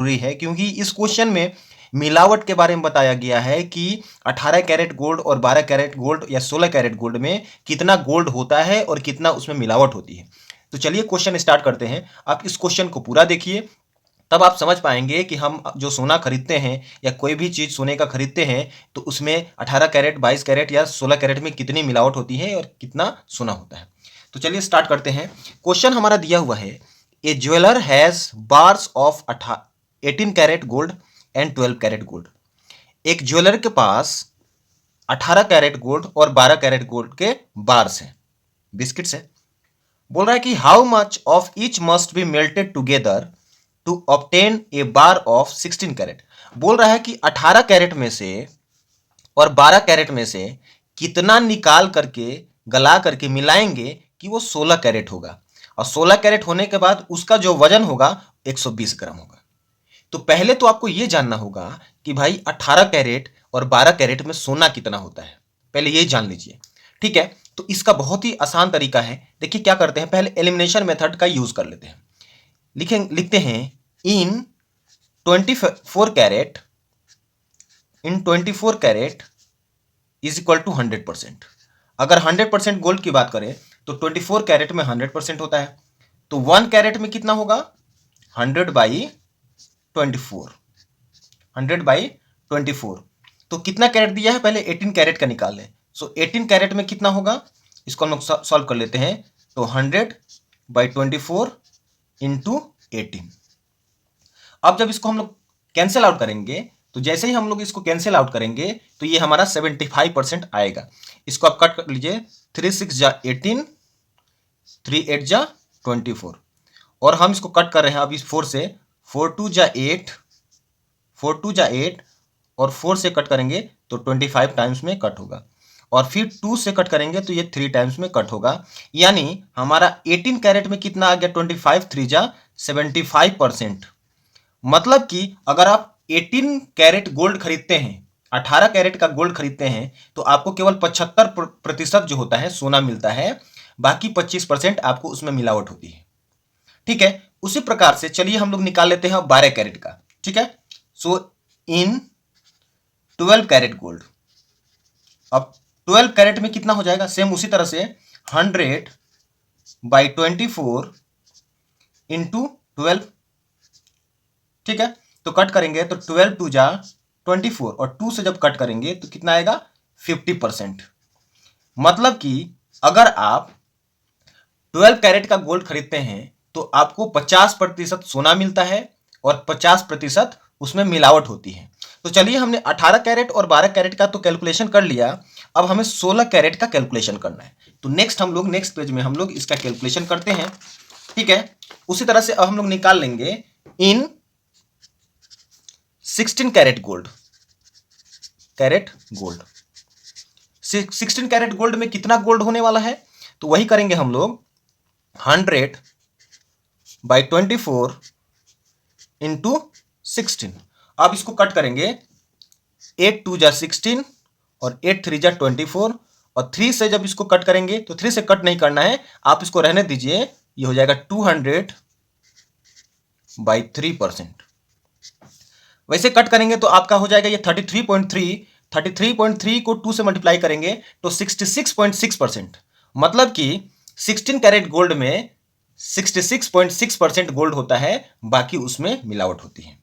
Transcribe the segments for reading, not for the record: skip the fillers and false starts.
जरूरी है, क्योंकि इस क्वेश्चन में मिलावट के बारे में बताया गया है कि 18 कैरेट गोल्ड और 12 कैरेट गोल्ड या 16 कैरेट गोल्ड में कितना गोल्ड होता है और कितना उसमें मिलावट होती है। तो चलिए क्वेश्चन स्टार्ट करते हैं। आप इस क्वेश्चन को पूरा देखिए, तब आप समझ पाएंगे कि हम जो सोना खरीदते हैं या कोई भी चीज़ सोने का खरीदते हैं तो उसमें 18 कैरेट, 22 कैरेट या 16 कैरेट में कितनी मिलावट होती है और कितना सोना होता है। तो चलिए स्टार्ट करते हैं। क्वेश्चन हमारा दिया हुआ है, a jeweller has bars of 18 carat gold and 12 carat gold. एक ज्वेलर के पास 18 कैरेट गोल्ड और 12 कैरेट गोल्ड के बार्स हैं, बिस्किट्स हैं। बोल रहा है कि how much of each must be melted together to obtain a bar of 16 carat. बोल रहा है कि 18 कैरेट में से और 12 कैरेट में से कितना निकाल करके गला करके मिलाएंगे कि वो 16 कैरेट होगा, और 16 कैरेट होने के बाद उसका जो वजन होगा 120 ग्राम होगा। तो पहले तो आपको ये जानना होगा कि भाई 18 कैरेट और 12 कैरेट में सोना कितना होता है, पहले ये जान लीजिए। ठीक है, तो इसका बहुत ही आसान तरीका है। देखिए क्या करते हैं, पहले एलिमिनेशन मेथड का यूज कर लेते हैं। लिखते हैं इन 24 कैरेट इज इक्वल टू 100%। अगर 100% गोल्ड की बात करें तो 24 कैरेट में 100% होता है, तो 1 कैरेट में कितना होगा 100/24। 100/24 तो कितना कैरेट दिया है, पहले 18 कैरेट का निकाल लें। सो 18 कैरेट में कितना होगा, इसको हम लोग सॉल्व कर लेते हैं। तो 100/24 इंटू 18। अब जब इसको हम लोग कैंसिल आउट करेंगे तो जैसे ही हम लोग इसको कैंसिल आउट करेंगे तो ये हमारा 75% आएगा। इसको आप कट कर लीजिए, 3 6 जा 18, 3 8 जा 24, और हम इसको कट कर रहे हैं अभी 4 से, 4 2 जा 8, 4 2 जा 8, और 4 से कट करेंगे तो 25 टाइम्स में कट होगा, और फिर 2 से कट करेंगे तो ये 3 टाइम्स में कट होगा। यानी हमारा 18 कैरेट में कितना आ गया, 25 3 जा 75%। मतलब कि अगर आप 18 कैरेट गोल्ड खरीदते हैं, 18 कैरेट का गोल्ड खरीदते हैं, तो आपको केवल 75% जो होता है सोना मिलता है, बाकी 25% आपको उसमें मिलावट होती है। ठीक है, उसी प्रकार से चलिए हम लोग निकाल लेते हैं 12 कैरेट का। ठीक है, सो इन 12 कैरेट गोल्ड, अब 12 कैरेट में कितना हो जाएगा, सेम उसी तरह से 100/24 इंटू 12। ठीक है, तो कट करेंगे तो 12 2 जा 24, और 2 से जब कट करेंगे तो कितना आएगा 50%। मतलब कि अगर आप 12 कैरेट का गोल्ड खरीदते हैं तो आपको 50% सोना मिलता है और 50% उसमें मिलावट होती है। तो चलिए हमने 18 कैरेट और 12 कैरेट का तो कैलकुलेशन कर लिया, अब हमें 16 कैरेट का कैलकुलेशन करना है। तो नेक्स्ट पेज में हम लोग इसका कैलकुलेशन करते हैं। ठीक है, उसी तरह से अब हम लोग निकाल लेंगे इन 16 कैरेट गोल्ड। 16 कैरेट गोल्ड में कितना गोल्ड होने वाला है, तो वही करेंगे हम लोग 100/24 इंटू 16। अब इसको कट करेंगे, 8 2 जा 16 और 8 3 जा 24, और 3 से जब इसको कट करेंगे तो 3 से कट नहीं करना है, आप इसको रहने दीजिए, ये हो जाएगा 200/3%। वैसे कट करेंगे तो आपका हो जाएगा ये 33.3 को 2 से मल्टीप्लाई करेंगे तो 66.6%। मतलब कि 16 कैरेट गोल्ड में 66.6% गोल्ड होता है, बाकी उसमें मिलावट होती है।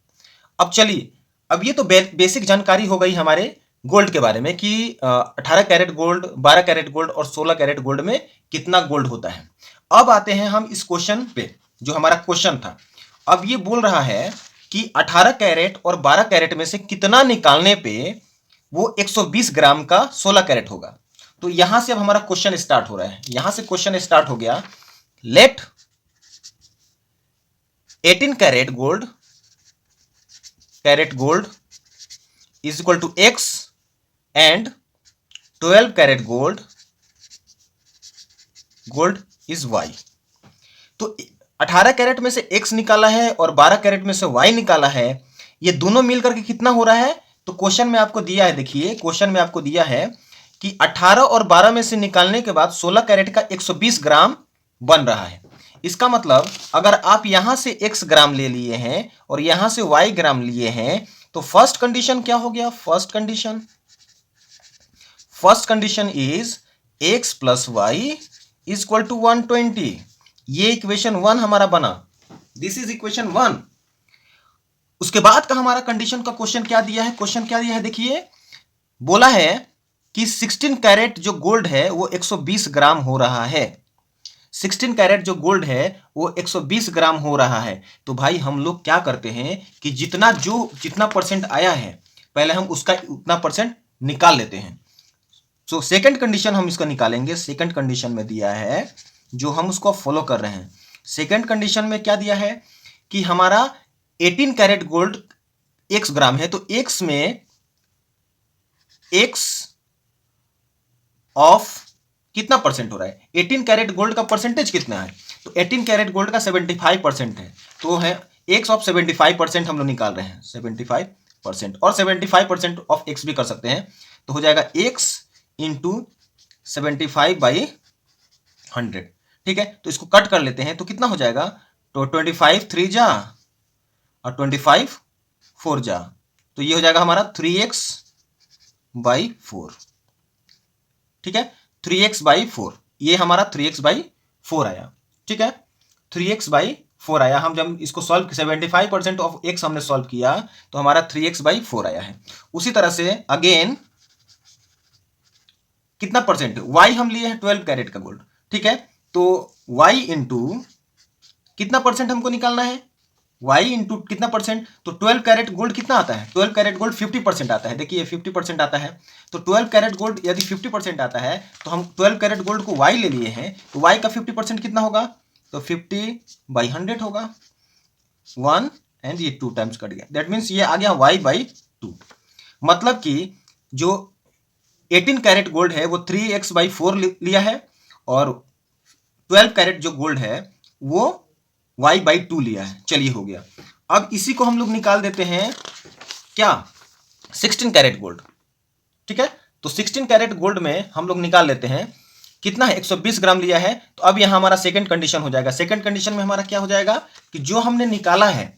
अब चलिए, अब ये तो बेसिक जानकारी हो गई हमारे गोल्ड के बारे में कि 18 कैरेट गोल्ड, 12 कैरेट गोल्ड और 16 कैरेट गोल्ड में कितना गोल्ड होता है। अब आते हैं हम इस क्वेश्चन पे, जो हमारा क्वेश्चन था। अब ये बोल रहा है कि 18 कैरेट और 12 कैरेट में से कितना निकालने पे वो 120 ग्राम का 16 कैरेट होगा। तो यहां से अब हमारा क्वेश्चन स्टार्ट हो रहा है। यहां से क्वेश्चन स्टार्ट हो गया, let 18 carat gold is equal to x and 12 carat gold is y. तो 18 कैरेट में से x निकाला है और 12 कैरेट में से y निकाला है, ये दोनों मिलकर के कितना हो रहा है। तो क्वेश्चन में आपको दिया है, देखिए क्वेश्चन में आपको दिया है कि 18 और 12 में से निकालने के बाद 16 कैरेट का 120 ग्राम बन रहा है। इसका मतलब अगर आप यहां से x ग्राम ले लिए हैं और यहां से y ग्राम लिए हैं तो फर्स्ट कंडीशन क्या हो गया? First condition is x plus y is equal to 120। ये इक्वेशन 1 हमारा बना, दिस इज इक्वेशन 1। उसके बाद का हमारा कंडीशन का क्वेश्चन क्या दिया है? देखिए, बोला है कि 16 कैरेट जो गोल्ड है वो 120 ग्राम हो रहा है। 16 कैरेट जो गोल्ड है वो 120 ग्राम हो रहा है। तो भाई हम लोग क्या करते हैं कि जितना परसेंट आया है पहले हम उसका उतना परसेंट निकाल लेते हैं। सो सेकंड कंडीशन हम इसका निकालेंगे। सेकंड कंडीशन में दिया है जो हम उसको फॉलो कर रहे हैं। सेकंड कंडीशन में क्या दिया है कि हमारा 18 कैरेट गोल्ड x ग्राम है, तो x में x ऑफ कितना परसेंट हो रहा है? 18 कैरेट गोल्ड का परसेंटेज कितना है? तो 18 कैरेट गोल्ड का 75% है, तो है x ऑफ 75% हम लोग निकाल रहे हैं, 75%। और 75% ऑफ x भी कर सकते हैं, तो हो जाएगा x इंटू 75/100। ठीक है, तो इसको कट कर लेते हैं तो कितना हो जाएगा? तो 25 3 जा और 25 4 जा, तो ये हो जाएगा हमारा 3x/4। ठीक है, 3x/4, ये हमारा 3x/4 आया। ठीक है, 3x/4 आया। हम जब इसको सॉल्व 75% ऑफ x हमने सॉल्व किया तो हमारा 3x/4 आया है। उसी तरह से अगेन कितना परसेंट? y हम लिए हैं 12 कैरेट का गोल्ड। ठीक है, तो y इंटू कितना परसेंट हमको निकालना है? y इंटू कितना परसेंट? तो 12 कैरेट गोल्ड कितना आता है? 12 कैरेट गोल्ड 50% आता है। देखिए 50% आता है, तो 12 कैरेट गोल्ड यदि 50% आता है तो हम 12 कैरेट गोल्ड को y ले लिए हैं, तो y का 50% कितना होगा? तो 50/100 होगा। 1 एंड ये 2 टाइम्स कट गया, दैट मीन्स ये आ गया y/2। मतलब कि जो 18 कैरेट गोल्ड है वो 3x/4 लिया है और 12 कैरेट जो गोल्ड है वो y/2 लिया है। चलिए हो गया। अब इसी को हम लोग निकाल देते हैं क्या? 16 कैरेट गोल्ड। ठीक है, तो 16 कैरेट गोल्ड में हम लोग निकाल लेते हैं कितना है? 120 ग्राम लिया है। तो अब यहां हमारा सेकंड कंडीशन हो जाएगा। सेकंड कंडीशन में हमारा क्या हो जाएगा कि जो हमने निकाला है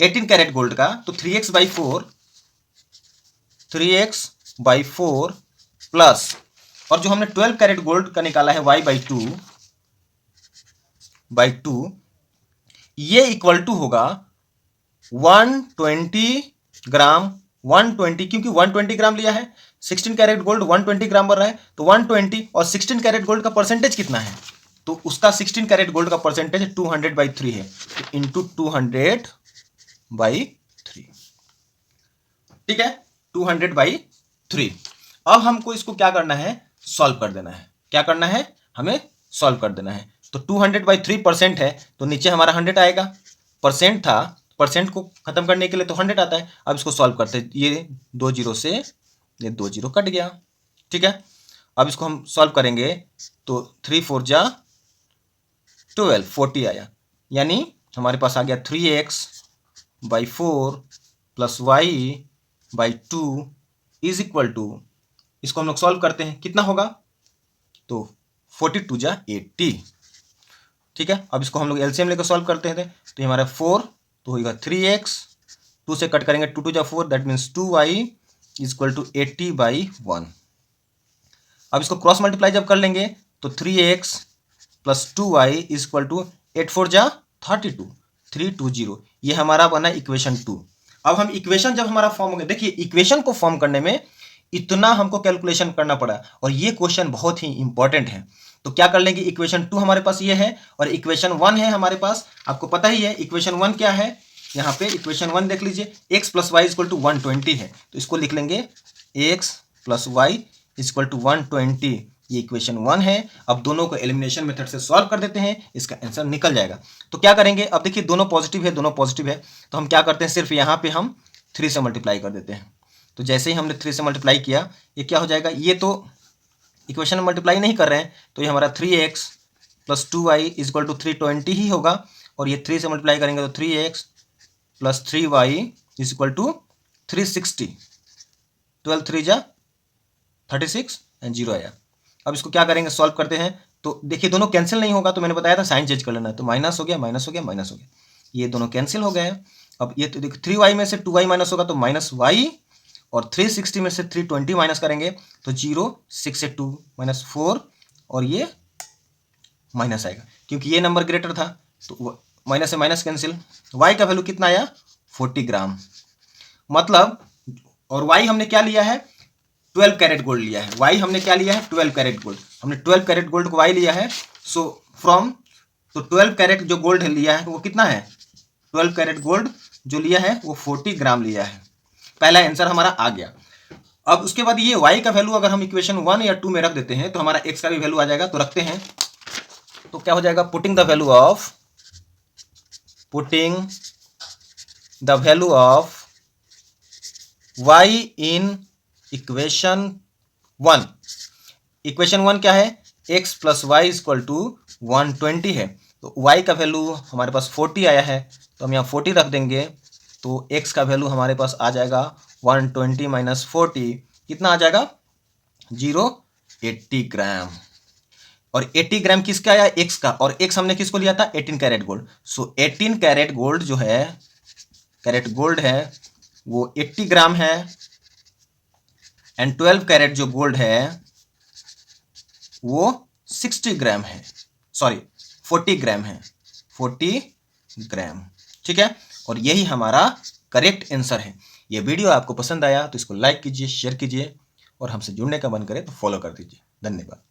18 कैरेट गोल्ड का, तो 3x/4 प्लस, और जो हमने 12 कैरेट गोल्ड का निकाला है y/2, ये इक्वल टू होगा 120 ग्राम। 120 क्योंकि 120 ग्राम लिया है, 16 कैरेट गोल्ड 120 ग्राम बन रहा है, तो 120 और 16 कैरेट गोल्ड का परसेंटेज कितना है? तो उसका 16 कैरेट गोल्ड का परसेंटेज 200/3 है, तो इंटू 200/3। ठीक है, 200/3। अब हमको इसको क्या करना है? सॉल्व कर देना है। क्या करना है? हमें सॉल्व कर देना है। तो 200/3% है, तो नीचे हमारा 100 आएगा। परसेंट था, परसेंट को खत्म करने के लिए तो 100 आता है। अब इसको सॉल्व करते हैं, ये 2 जीरो से ये 2 जीरो कट गया। ठीक है, अब इसको हम सॉल्व करेंगे तो 3 4 जा 12, 40 आया। यानी हमारे पास आ गया 3x/4 plus y/2 is equal to, इसको हम लोग सॉल्व करते हैं, कितना होगा? तो 42 जा 80। ठीक है, अब इसको हम लोग एलसीएम लेकर सॉल्व करते हैं, तो ये हमारा 4, तो होगा 3x, 2 से कट करेंगे 2 2 जा 4, that means 2y is equal to 80/1। अब इसको क्रॉस मल्टीप्लाई जब कर लेंगे तो 3x plus 2y is equal to 8 4 जा 32, 320। ये हमारा बना इक्वेशन 2। अब हम इक्वेशन जब हमारा फॉर्म हो गया, देखिए इक्वेशन को फॉर्म करने में इतना हमको कैलकुलेशन करना पड़ा और ये क्वेश्चन बहुत ही इंपॉर्टेंट है। तो क्या कर लेंगे? इक्वेशन 2 हमारे पास ये है और इक्वेशन 1 है हमारे पास। आपको पता ही है इक्वेशन 1 क्या है। यहाँ पे इक्वेशन 1 देख लीजिए, x plus y equal to 120 है, तो इसको लिख लेंगे x plus y equal to 120। ये इक्वेशन 1 है। अब दोनों को एलिमिनेशन मेथड से सॉल्व कर देते हैं, इसका आंसर निकल जाएगा। तो क्या करेंगे? अब देखिए दोनों पॉजिटिव है, दोनों पॉजिटिव है, तो हम क्या करते हैं? सिर्फ यहाँ पे हम 3 से मल्टीप्लाई कर देते हैं। तो जैसे ही हमने 3 से मल्टीप्लाई किया, ये क्या हो जाएगा? ये तो इक्वेशन में मल्टीप्लाई नहीं कर रहे हैं, तो ये हमारा 3x plus 2y is equal to 320 ही होगा। और ये 3 से मल्टीप्लाई करेंगे तो 3x plus 3y is equal to 360। 12 3 जा 36 एंड 0 आया। अब इसको क्या करेंगे? सॉल्व करते हैं, तो देखिए दोनों कैंसिल नहीं होगा, तो मैंने बताया था साइन चेंज कर लेना है, तो माइनस हो गया, माइनस हो गया, माइनस हो गया, ये दोनों कैंसिल हो गए हैं। अब ये तो देखो 3y में से 2y माइनस होगा तो माइनस वाई, और 360 में से 320 माइनस करेंगे तो 0, 6 से 2 माइनस 4, और ये माइनस आएगा क्योंकि ये नंबर ग्रेटर था, तो माइनस से माइनस कैंसिल। y का वैल्यू कितना आया? 40 ग्राम। मतलब, और y हमने क्या लिया है? 12 कैरेट गोल्ड लिया है। y हमने क्या लिया है? 12 कैरेट गोल्ड। हमने 12 कैरेट गोल्ड को y लिया है। सो फ्रॉम, तो 12 कैरेट जो गोल्ड लिया है वो कितना है? 12 कैरेट गोल्ड जो लिया है वो 40 ग्राम लिया है। पहला आंसर हमारा आ गया। अब उसके बाद ये y का वैल्यू अगर हम इक्वेशन 1 या 2 में रख देते हैं तो हमारा x का भी वैल्यू आ जाएगा। तो रखते हैं, तो क्या हो जाएगा? Putting the value of y in equation 1। Equation 1 क्या है? x plus y equal to 120 है। तो y का वैल्यू हमारे पास 40 आया है, तो हम यहाँ 40 रख देंगे। तो x का वैल्यू हमारे पास आ जाएगा 120 माइनस 40, कितना आ जाएगा? 80 ग्राम। और 80 ग्राम किसका आया? x का। और x हमने किसको लिया था? 18 कैरेट गोल्ड। सो 18 कैरेट गोल्ड जो है, कैरेट गोल्ड है वो 80 ग्राम है, एंड 12 कैरेट जो गोल्ड है वो 60 ग्राम है, सॉरी 40 ग्राम है, 40 ग्राम। ठीक है, और यही हमारा करेक्ट आंसर है। ये वीडियो आपको पसंद आया तो इसको लाइक कीजिए, शेयर कीजिए, और हमसे जुड़ने का मन करे तो फॉलो कर दीजिए। धन्यवाद।